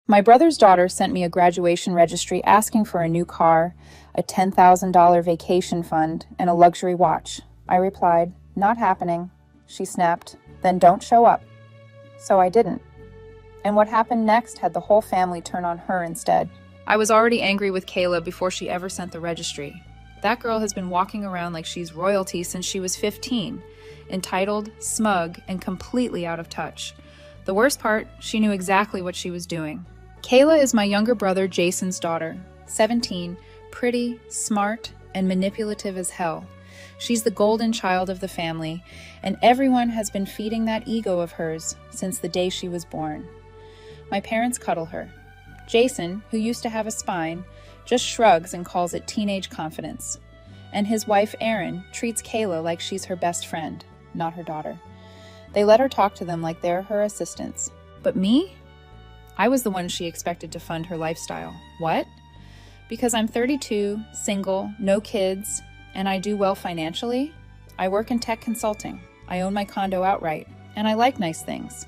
My brother's daughter sent me a graduation registry asking for a new car, a $10,000 vacation fund, and a luxury watch. I replied, "Not happening." She snapped, "Then don't show up." So I didn't. And what happened next had the whole family turn on her instead. I was already angry with Kayla before she ever sent the registry. That girl has been walking around like she's royalty since she was 15, entitled, smug, and completely out of touch. The worst part, she knew exactly what she was doing. Kayla is my younger brother Jason's daughter, 17, pretty, smart, and manipulative as hell. She's the golden child of the family, and everyone has been feeding that ego of hers since the day she was born. My parents cuddle her. Jason, who used to have a spine, just shrugs and calls it teenage confidence. And his wife, Erin, treats Kayla like she's her best friend, not her daughter. They let her talk to them like they're her assistants. But me? I was the one she expected to fund her lifestyle. What? Because I'm 32, single, no kids, and I do well financially? I work in tech consulting. I own my condo outright, and I like nice things.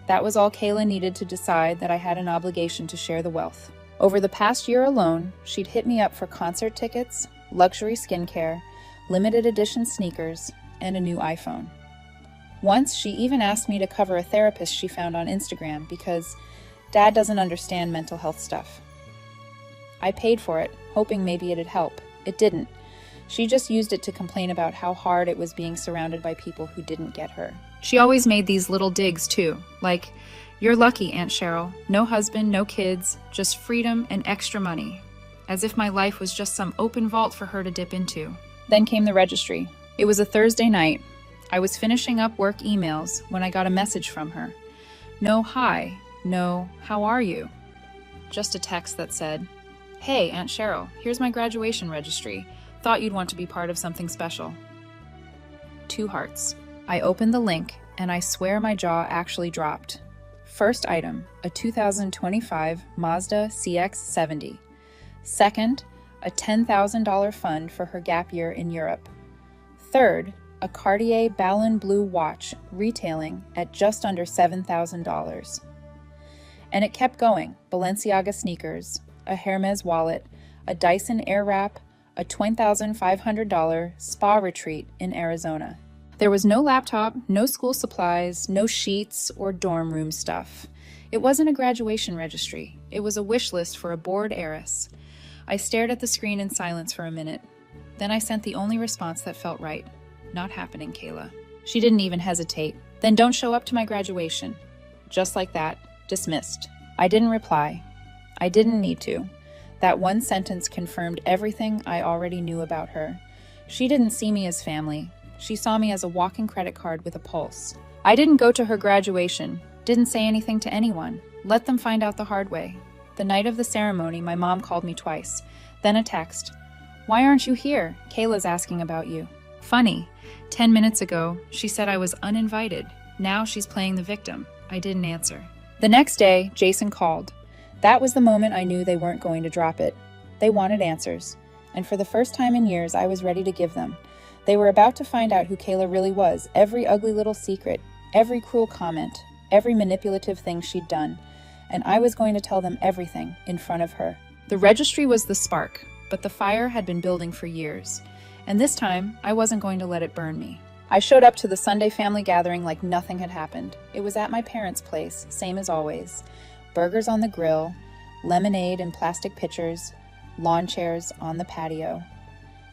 That was all Kayla needed to decide that I had an obligation to share the wealth. Over the past year alone, she'd hit me up for concert tickets, luxury skincare, limited edition sneakers, and a new iPhone. Once, she even asked me to cover a therapist she found on Instagram because Dad doesn't understand mental health stuff. I paid for it, hoping maybe it'd help. It didn't. She just used it to complain about how hard it was being surrounded by people who didn't get her. She always made these little digs too, like, "You're lucky, Aunt Cheryl. No husband, no kids, just freedom and extra money." As if my life was just some open vault for her to dip into. Then came the registry. It was a Thursday night. I was finishing up work emails when I got a message from her. No hi, no how are you? Just a text that said, "Hey, Aunt Cheryl, here's my graduation registry. Thought you'd want to be part of something special." 2 hearts. I opened the link, and I swear my jaw actually dropped. First item, a 2025 Mazda CX-70. Second, a $10,000 fund for her gap year in Europe. Third, a Cartier Ballon Blue watch retailing at just under $7,000. And it kept going. Balenciaga sneakers, a Hermes wallet, a Dyson Airwrap, a $20,500 spa retreat in Arizona. There was no laptop, no school supplies, no sheets or dorm room stuff. It wasn't a graduation registry. It was a wish list for a bored heiress. I stared at the screen in silence for a minute. Then I sent the only response that felt right. "Not happening, Kayla." She didn't even hesitate. "Then don't show up to my graduation." Just like that, dismissed. I didn't reply. I didn't need to. That one sentence confirmed everything I already knew about her. She didn't see me as family. She saw me as a walking credit card with a pulse. I didn't go to her graduation, didn't say anything to anyone. Let them find out the hard way. The night of the ceremony, my mom called me twice. Then a text. "Why aren't you here? Kayla's asking about you." Funny. 10 minutes ago, she said I was uninvited. Now she's playing the victim. I didn't answer. The next day, Jason called. That was the moment I knew they weren't going to drop it. They wanted answers. And for the first time in years, I was ready to give them. They were about to find out who Kayla really was, every ugly little secret, every cruel comment, every manipulative thing she'd done. And I was going to tell them everything in front of her. The registry was the spark, but the fire had been building for years. And this time, I wasn't going to let it burn me. I showed up to the Sunday family gathering like nothing had happened. It was at my parents' place, same as always. Burgers on the grill, lemonade in plastic pitchers, lawn chairs on the patio.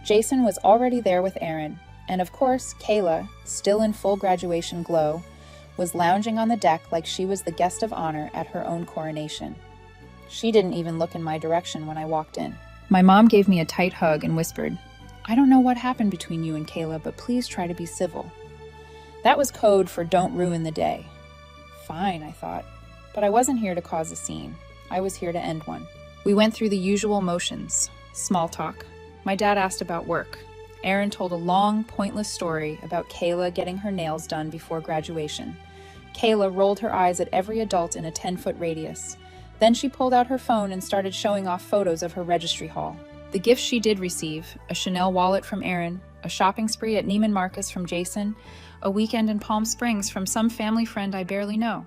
Jason was already there with Erin, and of course, Kayla, still in full graduation glow, was lounging on the deck like she was the guest of honor at her own coronation. She didn't even look in my direction when I walked in. My mom gave me a tight hug and whispered, "I don't know what happened between you and Kayla, but please try to be civil." That was code for "don't ruin the day." Fine, I thought. But I wasn't here to cause a scene. I was here to end one. We went through the usual motions. Small talk. My dad asked about work. Erin told a long, pointless story about Kayla getting her nails done before graduation. Kayla rolled her eyes at every adult in a 10-foot radius. Then she pulled out her phone and started showing off photos of her registry haul. The gifts she did receive, a Chanel wallet from Erin, a shopping spree at Neiman Marcus from Jason, a weekend in Palm Springs from some family friend I barely know.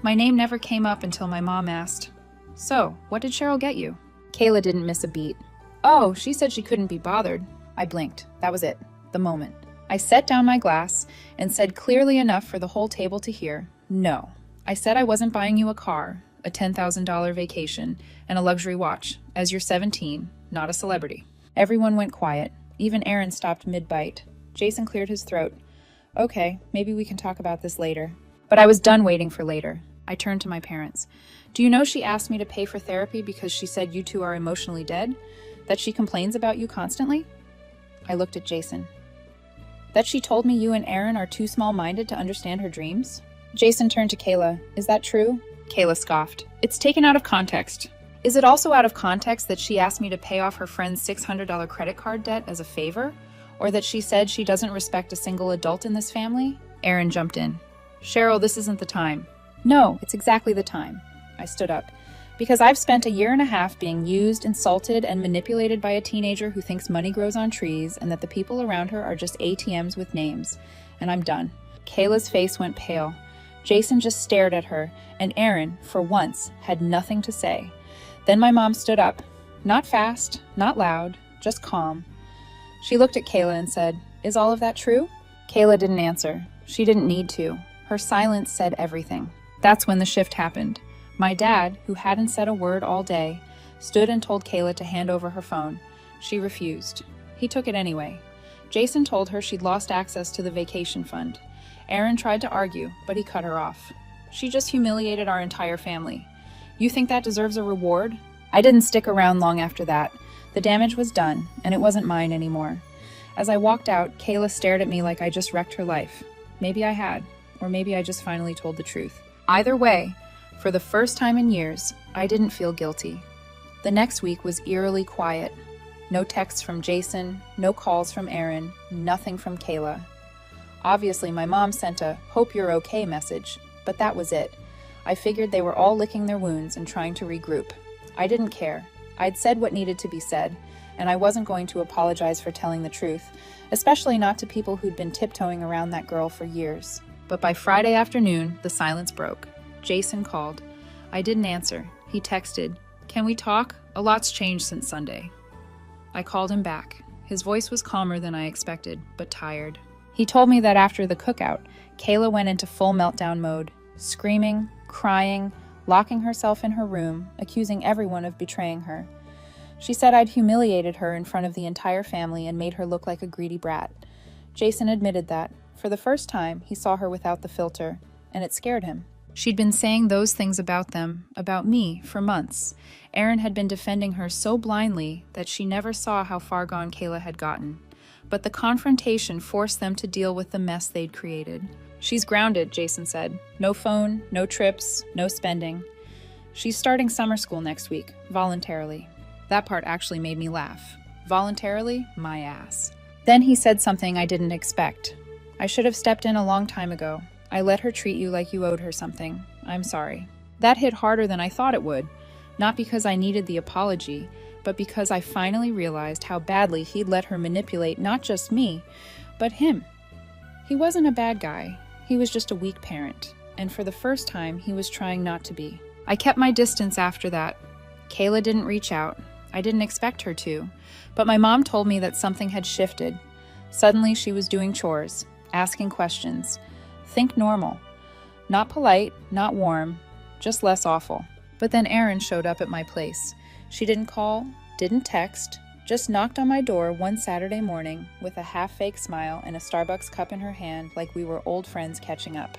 My name never came up until my mom asked, So, what did Cheryl get you? Kayla didn't miss a beat. Oh, she said she couldn't be bothered. I blinked. That was it. The moment. I set down my glass and said clearly enough for the whole table to hear, no. I said I wasn't buying you a car, a $10,000 vacation, and a luxury watch, as you're 17, not a celebrity. Everyone went quiet. Even Aaron stopped mid-bite. Jason cleared his throat. Okay, maybe we can talk about this later. But I was done waiting for later. I turned to my parents. Do you know she asked me to pay for therapy because she said you two are emotionally dead? That she complains about you constantly? I looked at Jason. That she told me you and Aaron are too small-minded to understand her dreams? Jason turned to Kayla. Is that true? Kayla scoffed. It's taken out of context. Is it also out of context that she asked me to pay off her friend's $600 credit card debt as a favor? Or that she said she doesn't respect a single adult in this family? Aaron jumped in. Cheryl, this isn't the time. No, it's exactly the time. I stood up. Because I've spent a year and a half being used, insulted, and manipulated by a teenager who thinks money grows on trees and that the people around her are just ATMs with names. And I'm done. Kayla's face went pale. Jason just stared at her, and Aaron, for once, had nothing to say. Then my mom stood up. Not fast, not loud, just calm. She looked at Kayla and said, Is all of that true? Kayla didn't answer. She didn't need to. Her silence said everything. That's when the shift happened. My dad, who hadn't said a word all day, stood and told Kayla to hand over her phone. She refused. He took it anyway. Jason told her she'd lost access to the vacation fund. Aaron tried to argue, but he cut her off. She just humiliated our entire family. You think that deserves a reward? I didn't stick around long after that. The damage was done, and it wasn't mine anymore. As I walked out, Kayla stared at me like I just wrecked her life. Maybe I had, or maybe I just finally told the truth. Either way, for the first time in years, I didn't feel guilty. The next week was eerily quiet. No texts from Jason, no calls from Aaron, nothing from Kayla. Obviously, my mom sent a "hope you're okay" message, but that was it. I figured they were all licking their wounds and trying to regroup. I didn't care. I'd said what needed to be said, and I wasn't going to apologize for telling the truth, especially not to people who'd been tiptoeing around that girl for years. But by Friday afternoon, the silence broke. Jason called. I didn't answer. He texted, Can we talk? A lot's changed since Sunday. I called him back. His voice was calmer than I expected, but tired. He told me that after the cookout, Kayla went into full meltdown mode, screaming, crying, locking herself in her room, accusing everyone of betraying her. She said I'd humiliated her in front of the entire family and made her look like a greedy brat. Jason admitted that. For the first time, he saw her without the filter, and it scared him. She'd been saying those things about them, about me, for months. Aaron had been defending her so blindly that she never saw how far gone Kayla had gotten. But the confrontation forced them to deal with the mess they'd created. She's grounded, Jason said. No phone, no trips, no spending. She's starting summer school next week, voluntarily. That part actually made me laugh. Voluntarily? My ass. Then he said something I didn't expect. I should have stepped in a long time ago. I let her treat you like you owed her something. I'm sorry. That hit harder than I thought it would. Not because I needed the apology, but because I finally realized how badly he'd let her manipulate not just me, but him. He wasn't a bad guy. He was just a weak parent. And for the first time, he was trying not to be. I kept my distance after that. Kayla didn't reach out. I didn't expect her to. But my mom told me that something had shifted. Suddenly, she was doing chores, asking questions. Think normal. Not polite, not warm, just less awful. But then Erin showed up at my place. She didn't call, didn't text, just knocked on my door one Saturday morning with a half-fake smile and a Starbucks cup in her hand like we were old friends catching up.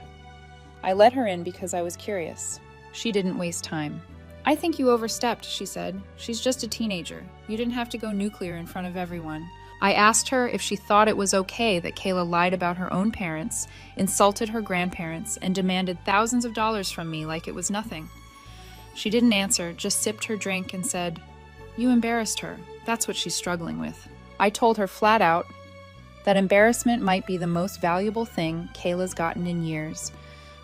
I let her in because I was curious. She didn't waste time. I think you overstepped, she said. She's just a teenager. You didn't have to go nuclear in front of everyone. I asked her if she thought it was okay that Kayla lied about her own parents, insulted her grandparents, and demanded thousands of dollars from me like it was nothing. She didn't answer, just sipped her drink and said, You embarrassed her. That's what she's struggling with. I told her flat out that embarrassment might be the most valuable thing Kayla's gotten in years.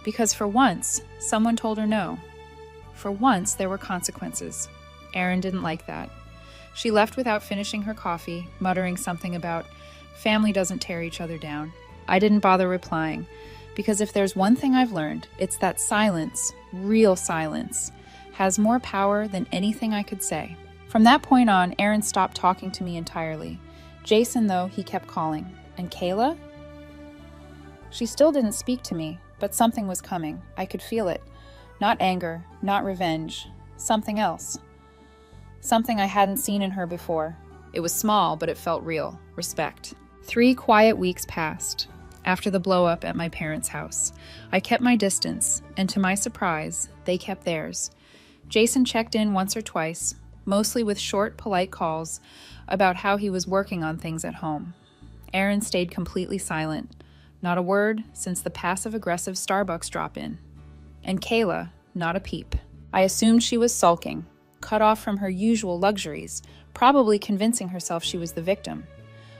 Because for once, someone told her no. For once, there were consequences. Erin didn't like that. She left without finishing her coffee, muttering something about, family doesn't tear each other down. I didn't bother replying, because if there's one thing I've learned, it's that silence, real silence, has more power than anything I could say. From that point on, Aaron stopped talking to me entirely. Jason, though, he kept calling. And Kayla? She still didn't speak to me, but something was coming. I could feel it. Not anger, not revenge. Something else. Something I hadn't seen in her before. It was small, but it felt real. Respect. 3 quiet weeks passed. After the blow-up at my parents' house, I kept my distance, and to my surprise, they kept theirs. Jason checked in once or twice, mostly with short, polite calls about how he was working on things at home. Aaron stayed completely silent. Not a word since the passive-aggressive Starbucks drop-in. And Kayla, not a peep. I assumed she was sulking, cut off from her usual luxuries, probably convincing herself she was the victim.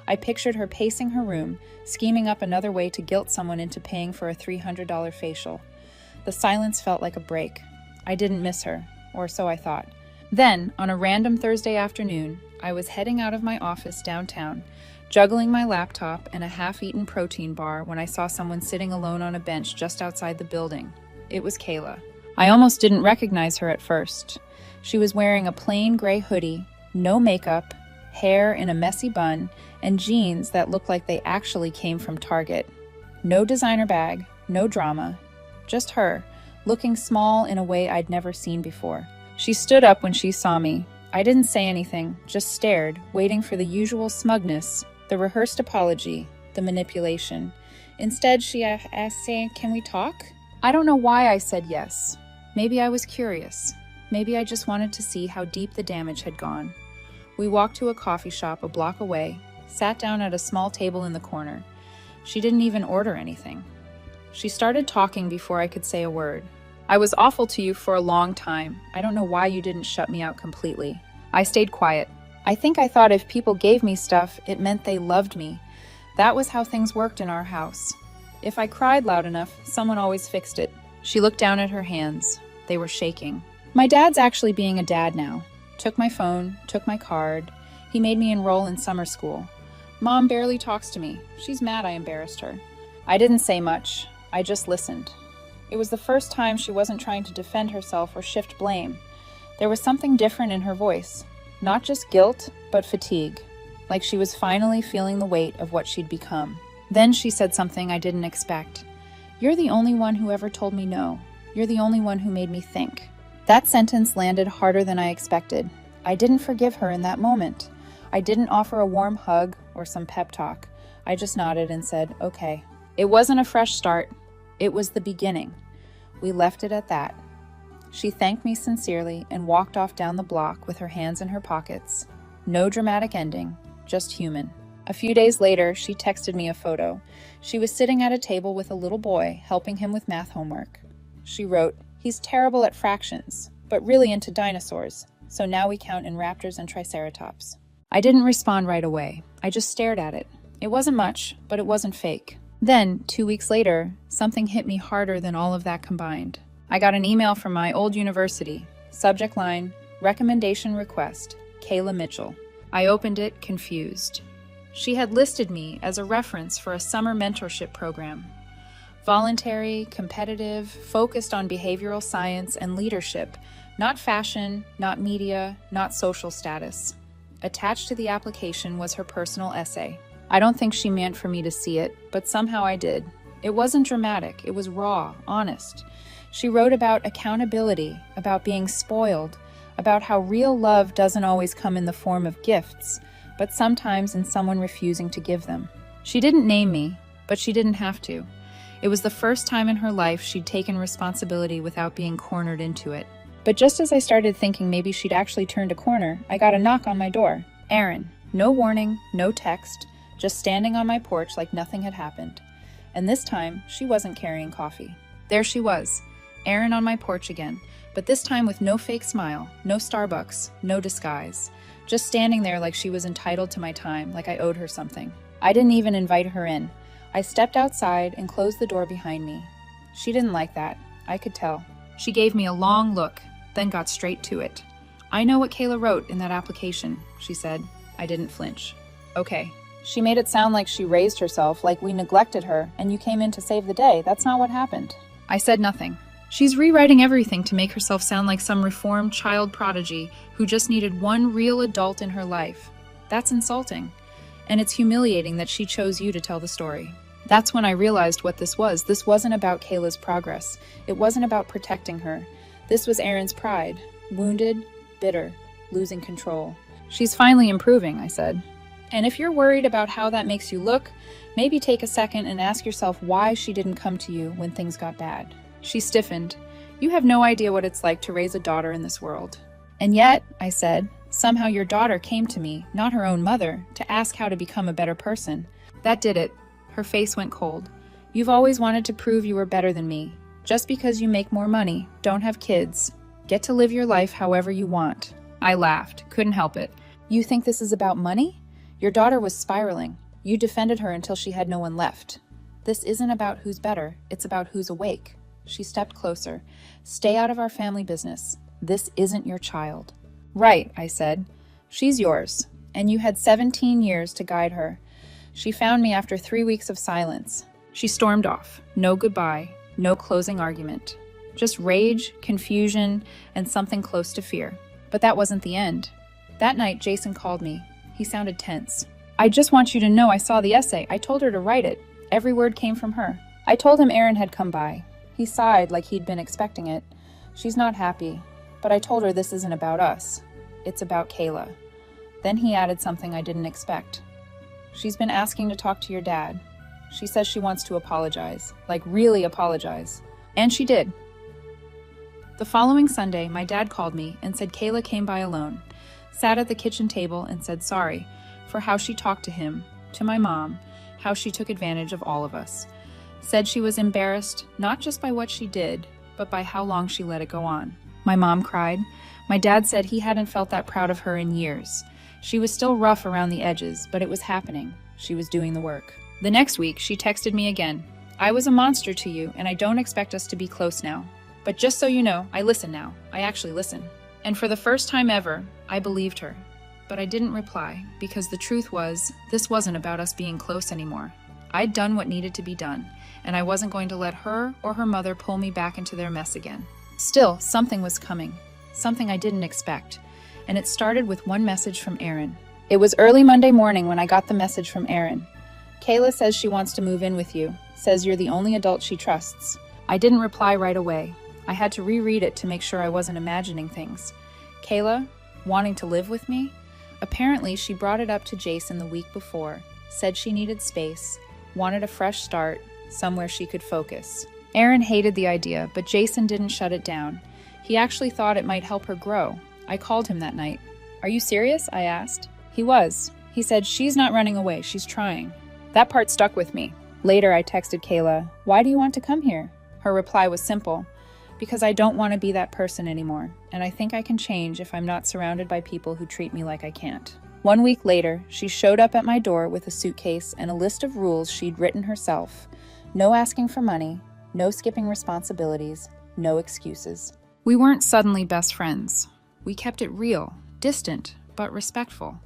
I pictured her pacing her room, scheming up another way to guilt someone into paying for a $300 facial. The silence felt like a break. I didn't miss her, or so I thought. Then, on a random Thursday afternoon, I was heading out of my office downtown, juggling my laptop and a half-eaten protein bar when I saw someone sitting alone on a bench just outside the building. It was Kayla. I almost didn't recognize her at first. She was wearing a plain gray hoodie, no makeup, hair in a messy bun, and jeans that looked like they actually came from Target. No designer bag, no drama, just her, looking small in a way I'd never seen before. She stood up when she saw me. I didn't say anything, just stared, waiting for the usual smugness, the rehearsed apology, the manipulation. Instead, she asked, "Can we talk?" I don't know why I said yes. Maybe I was curious. Maybe I just wanted to see how deep the damage had gone. We walked to a coffee shop a block away, sat down at a small table in the corner. She didn't even order anything. She started talking before I could say a word. "I was awful to you for a long time. I don't know why you didn't shut me out completely." I stayed quiet. I think I thought if people gave me stuff, it meant they loved me. That was how things worked in our house. If I cried loud enough, someone always fixed it. She looked down at her hands. They were shaking. My dad's actually being a dad now. Took my phone, took my card. He made me enroll in summer school. Mom barely talks to me. She's mad I embarrassed her. I didn't say much. I just listened. It was the first time she wasn't trying to defend herself or shift blame. There was something different in her voice. Not just guilt, but fatigue. Like she was finally feeling the weight of what she'd become. Then she said something I didn't expect. "You're the only one who ever told me no. You're the only one who made me think." That sentence landed harder than I expected. I didn't forgive her in that moment. I didn't offer a warm hug or some pep talk. I just nodded and said, "Okay." It wasn't a fresh start. It was the beginning. We left it at that. She thanked me sincerely and walked off down the block with her hands in her pockets. No dramatic ending, just human. A few days later, she texted me a photo. She was sitting at a table with a little boy, helping him with math homework. She wrote, "He's terrible at fractions, but really into dinosaurs, so now we count in raptors and triceratops." I didn't respond right away. I just stared at it. It wasn't much, but it wasn't fake. Then, 2 weeks later, something hit me harder than all of that combined. I got an email from my old university. Subject line, "Recommendation request, Kayla Mitchell." I opened it, confused. She had listed me as a reference for a summer mentorship program. Voluntary, competitive, focused on behavioral science and leadership, not fashion, not media, not social status. Attached to the application was her personal essay. I don't think she meant for me to see it, but somehow I did. It wasn't dramatic, it was raw, honest. She wrote about accountability, about being spoiled, about how real love doesn't always come in the form of gifts, but sometimes in someone refusing to give them. She didn't name me, but she didn't have to. It was the first time in her life she'd taken responsibility without being cornered into it. But just as I started thinking maybe she'd actually turned a corner, I got a knock on my door. Aaron. No warning, no text, just standing on my porch like nothing had happened. And this time, she wasn't carrying coffee. There she was, Aaron on my porch again, but this time with no fake smile, no Starbucks, no disguise. Just standing there like she was entitled to my time, like I owed her something. I didn't even invite her in. I stepped outside and closed the door behind me. She didn't like that. I could tell. She gave me a long look, then got straight to it. "I know what Kayla wrote in that application," she said. I didn't flinch. "Okay." She made it sound like she raised herself, like we neglected her, and you came in to save the day. That's not what happened. I said nothing. She's rewriting everything to make herself sound like some reformed child prodigy who just needed one real adult in her life. That's insulting. And it's humiliating that she chose you to tell the story. That's when I realized what this was. This wasn't about Kayla's progress. It wasn't about protecting her. This was Erin's pride. Wounded, bitter, losing control. She's finally improving, I said. And if you're worried about how that makes you look, maybe take a second and ask yourself why she didn't come to you when things got bad. She stiffened. You have no idea what it's like to raise a daughter in this world. And yet, I said, somehow your daughter came to me, not her own mother, to ask how to become a better person. That did it. Her face went cold. You've always wanted to prove you were better than me. Just because you make more money, don't have kids, get to live your life however you want. I laughed. Couldn't help it. You think this is about money? Your daughter was spiraling. You defended her until she had no one left. This isn't about who's better. It's about who's awake. She stepped closer. Stay out of our family business. This isn't your child. Right, I said. She's yours. And you had 17 years to guide her. She found me after 3 weeks of silence. She stormed off. No goodbye. No closing argument. Just rage, confusion, and something close to fear. But that wasn't the end. That night, Jason called me. He sounded tense. I just want you to know I saw the essay. I told her to write it. Every word came from her. I told him Erin had come by. He sighed like he'd been expecting it. She's not happy. But I told her this isn't about us. It's about Kayla. Then he added something I didn't expect. She's been asking to talk to your dad. She says she wants to apologize. Like really apologize. And she did. The following Sunday, my dad called me and said Kayla came by alone, sat at the kitchen table and said sorry for how she talked to him, to my mom, how she took advantage of all of us. Said she was embarrassed, not just by what she did, but by how long she let it go on. My mom cried. My dad said he hadn't felt that proud of her in years. She was still rough around the edges, but it was happening. She was doing the work. The next week, she texted me again. I was a monster to you, and I don't expect us to be close now. But just so you know, I listen now. I actually listen. And for the first time ever, I believed her. But I didn't reply, because the truth was, this wasn't about us being close anymore. I'd done what needed to be done, and I wasn't going to let her or her mother pull me back into their mess again. Still, something was coming. Something I didn't expect. And it started with one message from Erin. It was early Monday morning when I got the message from Erin. Kayla says she wants to move in with you, says you're the only adult she trusts. I didn't reply right away. I had to reread it to make sure I wasn't imagining things. Kayla, wanting to live with me? Apparently, she brought it up to Jason the week before, said she needed space, wanted a fresh start, somewhere she could focus. Erin hated the idea, but Jason didn't shut it down. He actually thought it might help her grow. I called him that night. Are you serious? I asked. He was. He said, she's not running away, she's trying. That part stuck with me. Later, I texted Kayla, why do you want to come here? Her reply was simple, because I don't want to be that person anymore, and I think I can change if I'm not surrounded by people who treat me like I can't. 1 week later, she showed up at my door with a suitcase and a list of rules she'd written herself. No asking for money, no skipping responsibilities, no excuses. We weren't suddenly best friends. We kept it real, distant, but respectful.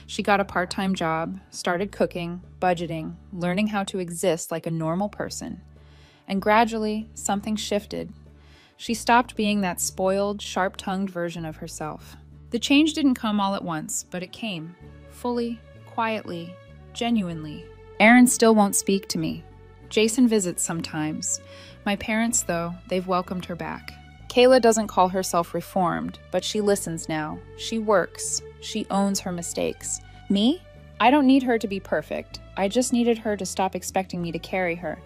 She got a part-time job, started cooking, budgeting, learning how to exist like a normal person. And gradually, something shifted. She stopped being that spoiled, sharp-tongued version of herself. The change didn't come all at once, but it came. Fully, quietly, genuinely. Erin still won't speak to me. Jason visits sometimes. My parents, though, they've welcomed her back. Kayla doesn't call herself reformed, but she listens now. She works. She owns her mistakes. Me? I don't need her to be perfect. I just needed her to stop expecting me to carry her.